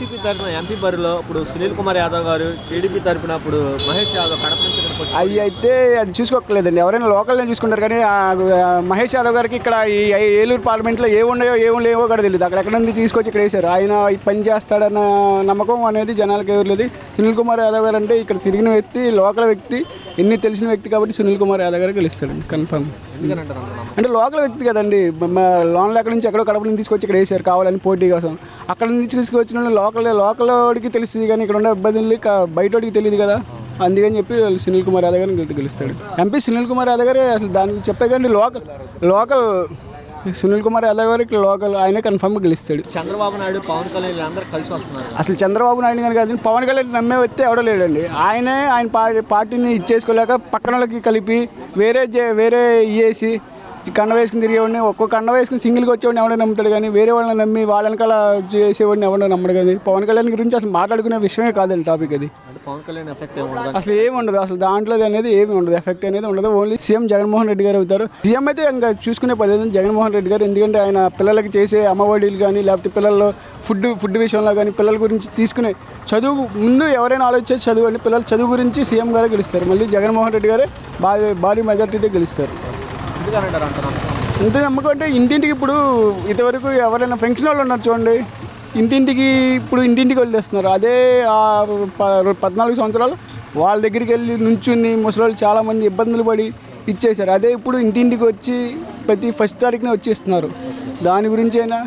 YCP తరఫున MP బరిలో ఇప్పుడు సునీల్ కుమార్ యాదవ్ గారు, టీడీపీ తరఫున ఇప్పుడు మహేష్ యాదవ్ కడప నుంచి ఇక్కడికి వచ్చి అవి అయితే అది చూసుకోకలేదండి, ఎవరైనా లోకల్ని చూసుకుంటారు. కానీ మహేష్ యాదవ్ గారికి ఇక్కడ ఈ ఏలూరు పార్లమెంట్లో ఏమున్నాయో లేవో కూడా తెలియదు. అక్కడ నుంచి తీసుకొచ్చి ఇక్కడ వేశారు. ఆయన పని చేస్తాడన్న నమ్మకం అనేది జనాలకు ఎవరు లేదు. సునీల్ కుమార్ యాదవ్ గారు అంటే ఇక్కడ తిరిగిన వ్యక్తి, లోకల్ వ్యక్తి, ఎన్ని తెలిసిన వ్యక్తి కాబట్టి సునీల్ కుమార్ యాదవ్ గారు గెలుస్తాడండి కన్ఫర్మ్. అంటే లోకల్ వ్యక్తి కదండి, లోన్లు ఎక్కడి నుంచి ఎక్కడో కడప నుంచి తీసుకొచ్చి ఇక్కడ వేసారు కావాలని పోటీ కోసం. అక్కడ నుంచి తీసుకొచ్చిన లోకల్ వాడికి తెలుస్తుంది, కానీ ఇక్కడ ఉండే ఇబ్బందులు బయట వాడికి తెలియదు కదా. అందుకని చెప్పి సునీల్ కుమార్ యాదవ్ గారిని గెలుస్తాడు. ఎంపీ సునీల్ కుమార్ యాదవ్ గారే అసలు దానికి చెప్పే కానీ లోకల్ సునీల్ కుమార్ యాదవ్ గారికి లోకల్ ఆయనే కన్ఫర్మ్గా గెలుస్తాడు. చంద్రబాబు నాయుడు, పవన్ కళ్యాణ్ అందరూ కలిసి వస్తున్నారు. అసలు చంద్రబాబు నాయుడు గారు కాదు, పవన్ కళ్యాణ్ నమ్మే వ్యక్తి ఎవడో లేడండి. ఆయన పార్టీని ఇచ్చేసుకోలేక పక్కన వాళ్ళకి కలిపి వేరే ఇయ్యేసి కండ వేసుకుని తిరిగేవాడిని, ఒక్కో కండ వేసుకుని సింగిల్గా వచ్చేవాడిని ఎవడో నమ్ముతాడు. కానీ వేరే వాళ్ళని నమ్మి వాళ్ళ వెనకాల చేసేవాడిని ఎవడో నమ్మడు. కానీ పవన్ కళ్యాణ్ గురించి అసలు మాట్లాడుకునే విషయమే కాదండి టాపిక్ అది. పవన్ కళ్యాణ్ ఎఫెక్ట్ అసలు ఏమి ఉండదు, అసలు దాంట్లో అనేది ఏమి ఉండదు, ఎఫెక్ట్ అనేది ఉండదు. ఓన్లీ సీఎం జగన్మోహన్ రెడ్డి గారు అవుతారు. సీఎం అయితే ఇంకా చూసుకునే పద్ధతి జగన్మోహన్ రెడ్డి గారు. ఎందుకంటే ఆయన పిల్లలకి చేసే అమ్మఒడిలు కానీ, లేకపోతే పిల్లల్లో ఫుడ్ విషయంలో కానీ, పిల్లల గురించి తీసుకునే చదువు ముందు ఎవరైనా ఆలోచించేది చదువు అండి. పిల్లల చదువు గురించి సీఎం గారే గెలుస్తారు. మళ్ళీ జగన్మోహన్ రెడ్డి గారే భారీ మెజార్టీతో గెలుస్తారు. ఇంత నమ్మకం అంటే ఇంటింటికి ఇప్పుడు ఇంతవరకు ఎవరైనా ఫంక్షన్ వాళ్ళు ఉన్నారు చూడండి, ఇంటింటికి వెళ్ళేస్తున్నారు. అదే 14 సంవత్సరాలు వాళ్ళ దగ్గరికి వెళ్ళి నుంచుని ముసలి చాలామంది ఇబ్బందులు పడి ఇచ్చేశారు. అదే ఇప్పుడు ఇంటింటికి వచ్చి ప్రతి 1st తారీఖునే వచ్చేస్తున్నారు. దాని గురించి అయినా